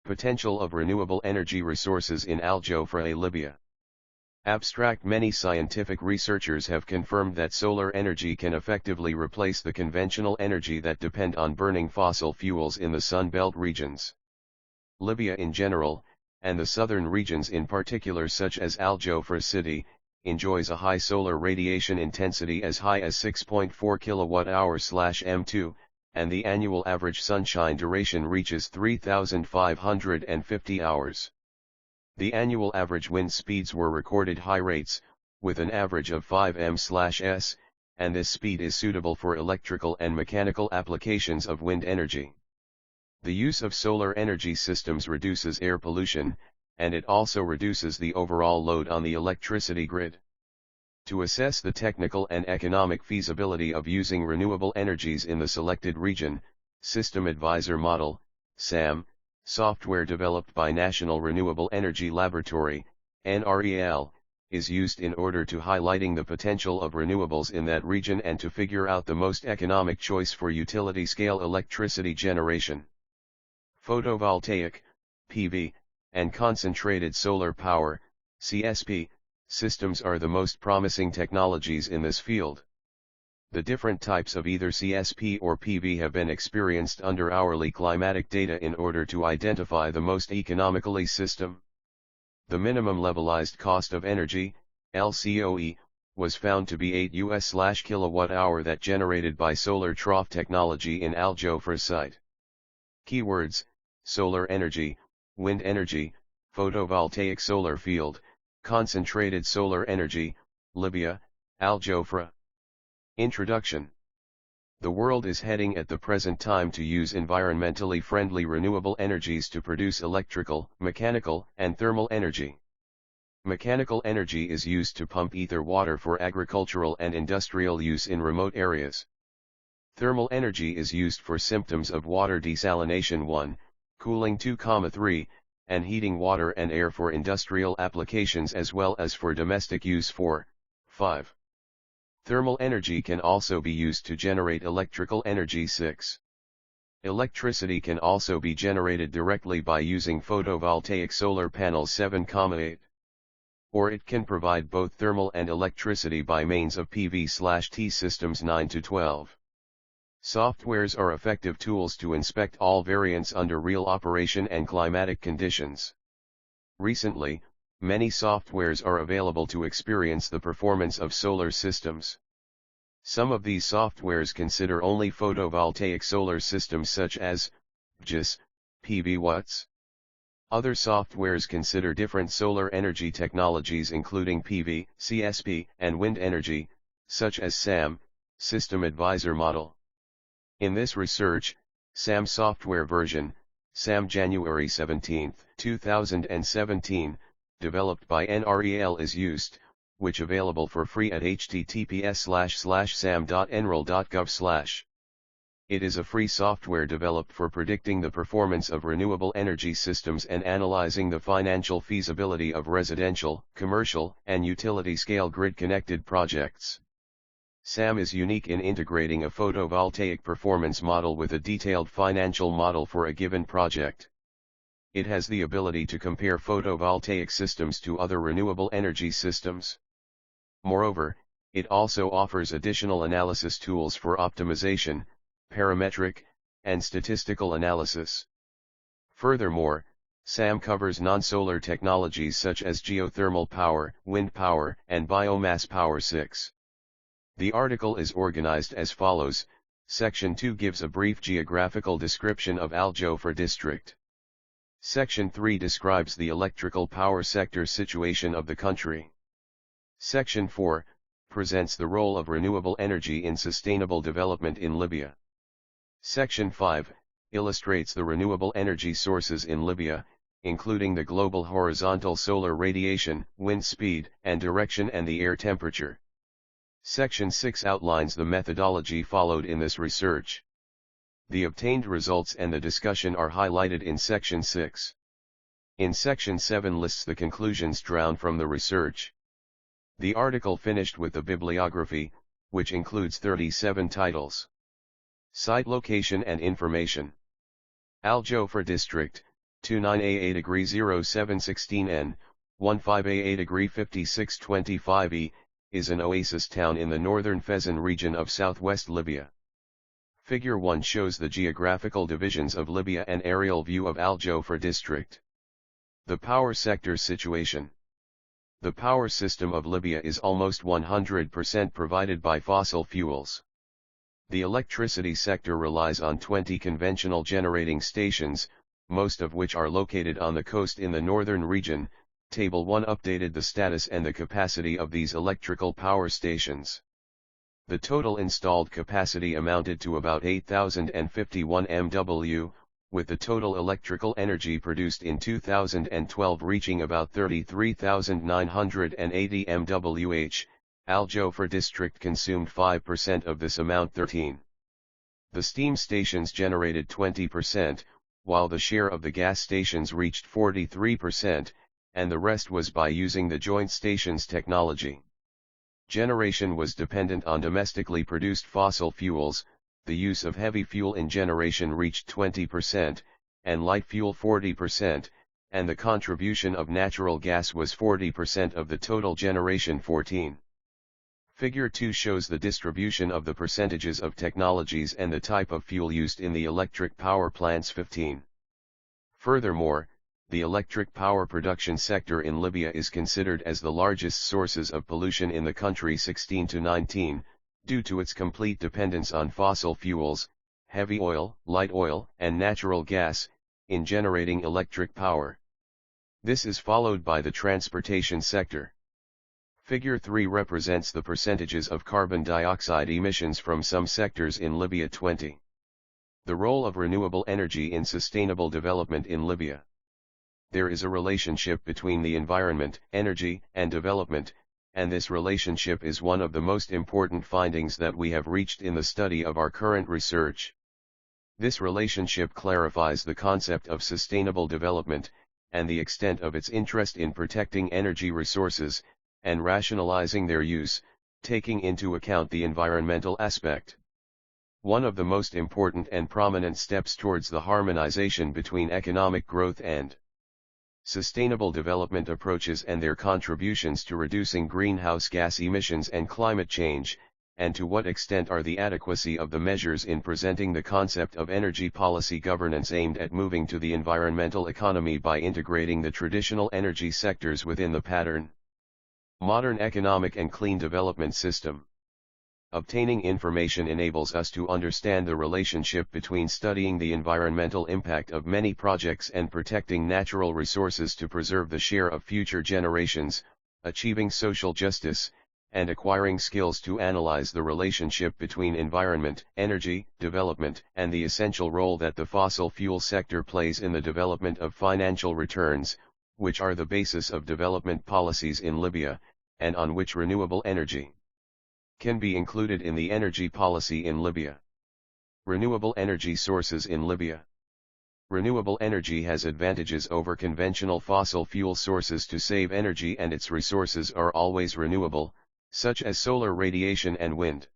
Potential of renewable energy resources in Aljofra, Libya. Abstract. Many scientific researchers have confirmed that solar energy can effectively replace the conventional energy that depend on burning fossil fuels in the Sun Belt regions. Libya in general, and the southern regions in particular such as Aljofra city, enjoys a high solar radiation intensity as high as 6.4 kWh/m2, and the annual average sunshine duration reaches 3,550 hours. The annual average wind speeds were recorded high rates, with an average of 5 m/s, and this speed is suitable for electrical and mechanical applications of wind energy. The use of solar energy systems reduces air pollution, and it also reduces the overall load on the electricity grid. To assess the technical and economic feasibility of using renewable energies in the selected region, System Advisor Model, SAM, software developed by National Renewable Energy Laboratory, NREL, is used in order to highlighting the potential of renewables in that region and to figure out the most economic choice for utility-scale electricity generation. Photovoltaic, PV, and concentrated solar power, CSP, systems are the most promising technologies in this field. The different types of either CSP or PV have been experienced under hourly climatic data in order to identify the most economically system. The minimum levelized cost of energy, LCOE, was found to be $8/kWh that generated by solar trough technology in Aljofra site. Keywords: solar energy, wind energy, photovoltaic solar field, concentrated solar energy, Libya, Aljofra. Introduction. The world is heading at the present time to use environmentally friendly renewable energies to produce electrical, mechanical, and thermal energy. Mechanical energy is used to pump ether water for agricultural and industrial use in remote areas. Thermal energy is used for symptoms of water desalination 1, cooling 2,3, and heating water and air for industrial applications as well as for domestic use 4, 5. Thermal energy can also be used to generate electrical energy 6. Electricity can also be generated directly by using photovoltaic solar panels 7,8. Or it can provide both thermal and electricity by means of PV/T systems 9 to 12. Softwares are effective tools to inspect all variants under real operation and climatic conditions. Recently, many softwares are available to experience the performance of solar systems. Some of these softwares consider only photovoltaic solar systems such as IJERT, PV watts. Other softwares consider different solar energy technologies including PV, CSP, and wind energy, such as SAM, System Advisor Model. In this research, SAM software version, SAM January 17, 2017, developed by NREL is used, which available for free at https://sam.nrel.gov/. It is a free software developed for predicting the performance of renewable energy systems and analyzing the financial feasibility of residential, commercial, and utility-scale grid-connected projects. SAM is unique in integrating a photovoltaic performance model with a detailed financial model for a given project. It has the ability to compare photovoltaic systems to other renewable energy systems. Moreover, it also offers additional analysis tools for optimization, parametric, and statistical analysis. Furthermore, SAM covers non-solar technologies such as geothermal power, wind power, and biomass power 6. The article is organized as follows. Section 2 gives a brief geographical description of Aljofra district. Section 3 describes the electrical power sector situation of the country. Section 4 presents the role of renewable energy in sustainable development in Libya. Section 5 illustrates the renewable energy sources in Libya, including the global horizontal solar radiation, wind speed and direction, and the air temperature. Section 6 outlines the methodology followed in this research. The obtained results and the discussion are highlighted in Section 6. In Section 7 lists the conclusions drawn from the research. The article finished with the bibliography, which includes 37 titles. Site location and information. Aljofra district, 29A8 degree 0716N, 15A8 degree 5625E, is an oasis town in the northern Fezzan region of southwest Libya. Figure 1 shows the geographical divisions of Libya and aerial view of Aljofra district. The power sector situation. The power system of Libya is almost 100% provided by fossil fuels. The electricity sector relies on 20 conventional generating stations, most of which are located on the coast in the northern region. Table 1 updated the status and the capacity of these electrical power stations. The total installed capacity amounted to about 8,051 MW, with the total electrical energy produced in 2012 reaching about 33,980 MWh. Aljofra district consumed 5% of this amount. 13. The steam stations generated 20%, while the share of the gas stations reached 43%, and the rest was by using the joint stations technology. Generation was dependent on domestically produced fossil fuels. The use of heavy fuel in generation reached 20%, and light fuel 40%, and the contribution of natural gas was 40% of the total generation. 14. Figure 2 shows the distribution of the percentages of technologies and the type of fuel used in the electric power plants. 15. Furthermore, the electric power production sector in Libya is considered as the largest sources of pollution in the country. 16 to 19. Due to its complete dependence on fossil fuels, heavy oil, light oil, and natural gas, in generating electric power. This is followed by the transportation sector. Figure 3 represents the percentages of carbon dioxide emissions from some sectors in Libya. 20. The role of renewable energy in sustainable development in Libya. There is a relationship between the environment, energy, and development, and this relationship is one of the most important findings that we have reached in the study of our current research. This relationship clarifies the concept of sustainable development, and the extent of its interest in protecting energy resources, and rationalizing their use, taking into account the environmental aspect. One of the most important and prominent steps towards the harmonization between economic growth and sustainable development approaches and their contributions to reducing greenhouse gas emissions and climate change, and to what extent are the adequacy of the measures in presenting the concept of energy policy governance aimed at moving to the environmental economy by integrating the traditional energy sectors within the pattern modern economic and clean development system. Obtaining information enables us to understand the relationship between studying the environmental impact of many projects and protecting natural resources to preserve the share of future generations, achieving social justice, and acquiring skills to analyze the relationship between environment, energy, development, and the essential role that the fossil fuel sector plays in the development of financial returns, which are the basis of development policies in Libya, and on which renewable energy can be included in the energy policy in Libya. Renewable energy sources in Libya. Renewable energy has advantages over conventional fossil fuel sources to save energy, and its resources are always renewable, such as solar radiation and wind.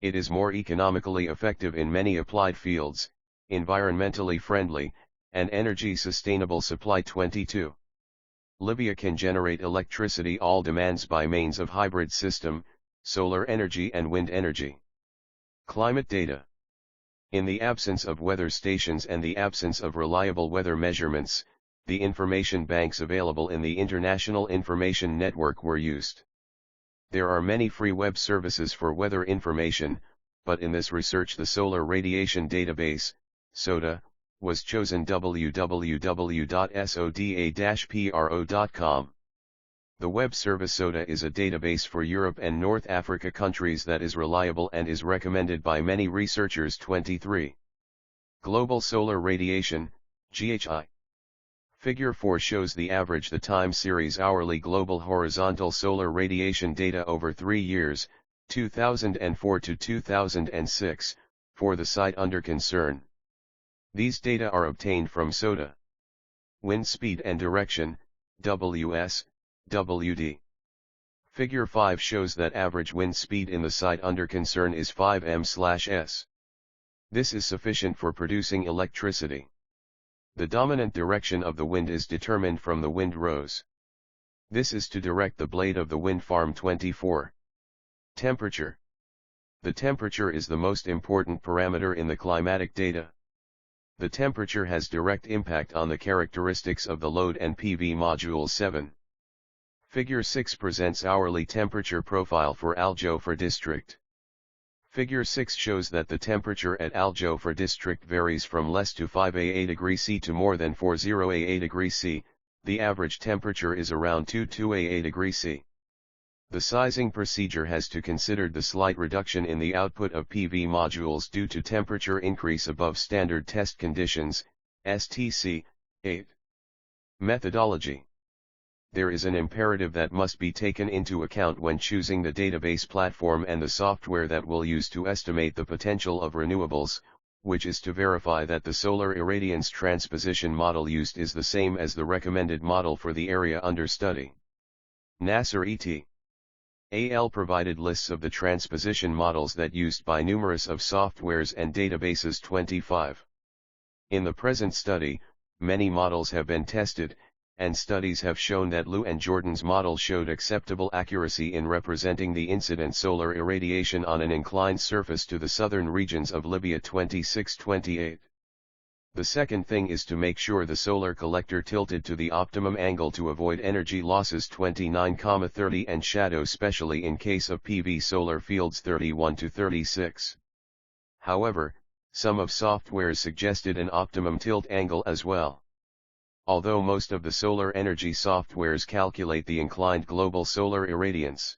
It is more economically effective in many applied fields, environmentally friendly, and energy sustainable. Supply. 22. Libya can generate electricity all demands by means of hybrid system, solar energy and wind energy. Climate data. In the absence of weather stations and the absence of reliable weather measurements, the information banks available in the International Information Network were used. There are many free web services for weather information, but in this research the Solar Radiation Database, SODA, was chosen. www.soda-pro.com. The web service SODA is a database for Europe and North Africa countries that is reliable and is recommended by many researchers. 23. Global Solar Radiation, GHI. Figure 4 shows the average the time series hourly global horizontal solar radiation data over 3 years, 2004 to 2006, for the site under concern. These data are obtained from SODA. Wind speed and direction, WS, WD. Figure 5 shows that average wind speed in the site under concern is 5 m/s. This is sufficient for producing electricity. The dominant direction of the wind is determined from the wind rose. This is to direct the blade of the wind farm. 24. Temperature. The temperature is the most important parameter in the climatic data. The temperature has direct impact on the characteristics of the load and PV module. 7. Figure 6 presents hourly temperature profile for Aljofra district. Figure 6 shows that the temperature at Aljofra district varies from less to 5A degrees C to more than 40A degrees C. The average temperature is around 22A degrees C. The sizing procedure has to consider the slight reduction in the output of PV modules due to temperature increase above standard test conditions, STC. 8. Methodology. There is an imperative that must be taken into account when choosing the database platform and the software that will use to estimate the potential of renewables, which is to verify that the solar irradiance transposition model used is the same as the recommended model for the area under study. Nasser et al. Provided lists of the transposition models that used by numerous of softwares and databases. 25. In the present study, many models have been tested, and studies have shown that Liu and Jordan's model showed acceptable accuracy in representing the incident solar irradiation on an inclined surface to the southern regions of Libya. 26-28. The second thing is to make sure the solar collector tilted to the optimum angle to avoid energy losses. 29-30 and shadow, especially in case of PV solar fields. 31-36. However, some of softwares suggested an optimum tilt angle as well. Although most of the solar energy softwares calculate the inclined global solar irradiance.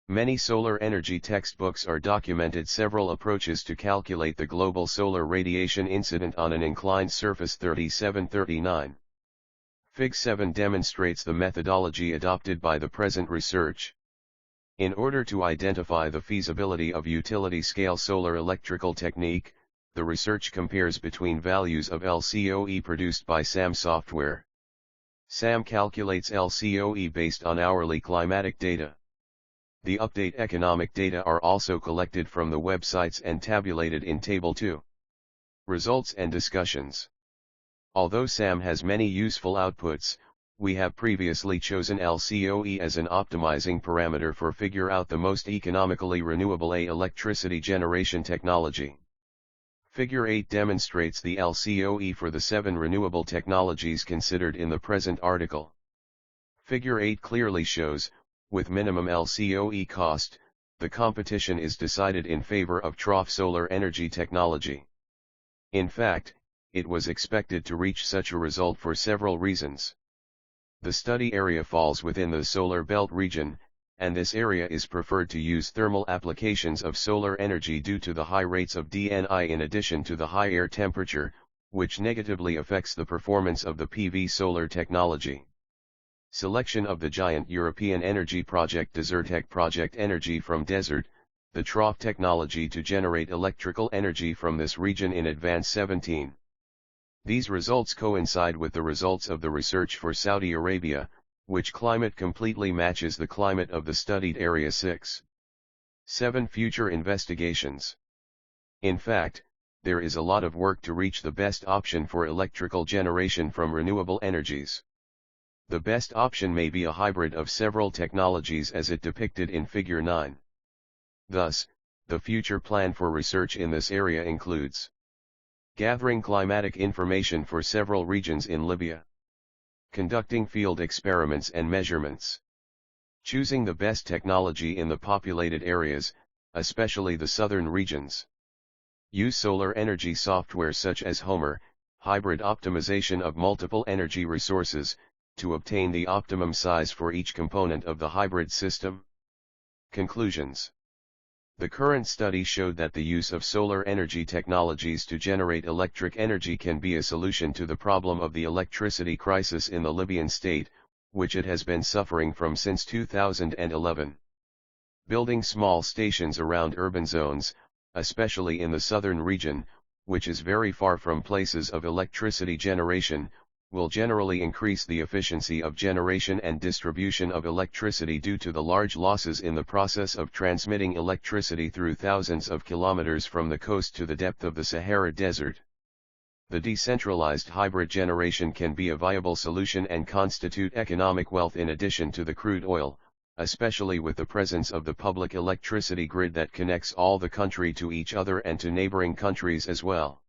Many solar energy textbooks are documented several approaches to calculate the global solar radiation incident on an inclined surface. 37-39. Fig 7 demonstrates the methodology adopted by the present research. In order to identify the feasibility of utility-scale solar electrical technique, the research compares between values of LCOE produced by SAM software. SAM calculates LCOE based on hourly climatic data. The update economic data are also collected from the websites and tabulated in Table 2. Results and discussions. Although SAM has many useful outputs, we have previously chosen LCOE as an optimizing parameter for figure out the most economically renewable electricity generation technology. Figure 8 demonstrates the LCOE for the 7 renewable technologies considered in the present article. Figure 8 clearly shows, with minimum LCOE cost, the competition is decided in favor of trough solar energy technology. In fact, it was expected to reach such a result for several reasons. The study area falls within the solar belt region, and this area is preferred to use thermal applications of solar energy due to the high rates of DNI in addition to the high air temperature, which negatively affects the performance of the PV solar technology. Selection of the giant European energy project Desertec Project Energy from Desert, the trough technology to generate electrical energy from this region in Advance 17. These results coincide with the results of the research for Saudi Arabia, which climate completely matches the climate of the studied area. 6. 7. Future investigations. In fact, there is a lot of work to reach the best option for electrical generation from renewable energies. The best option may be a hybrid of several technologies as it depicted in Figure 9. Thus, the future plan for research in this area includes gathering climatic information for several regions in Libya, conducting field experiments and measurements, choosing the best technology in the populated areas, especially the southern regions. Use solar energy software such as Homer, hybrid optimization of multiple energy resources, to obtain the optimum size for each component of the hybrid system. Conclusions. The current study showed that the use of solar energy technologies to generate electric energy can be a solution to the problem of the electricity crisis in the Libyan state, which it has been suffering from since 2011. Building small stations around urban zones, especially in the southern region, which is very far from places of electricity generation, will generally increase the efficiency of generation and distribution of electricity due to the large losses in the process of transmitting electricity through thousands of kilometers from the coast to the depth of the Sahara Desert. The decentralized hybrid generation can be a viable solution and constitute economic wealth in addition to the crude oil, especially with the presence of the public electricity grid that connects all the country to each other and to neighboring countries as well.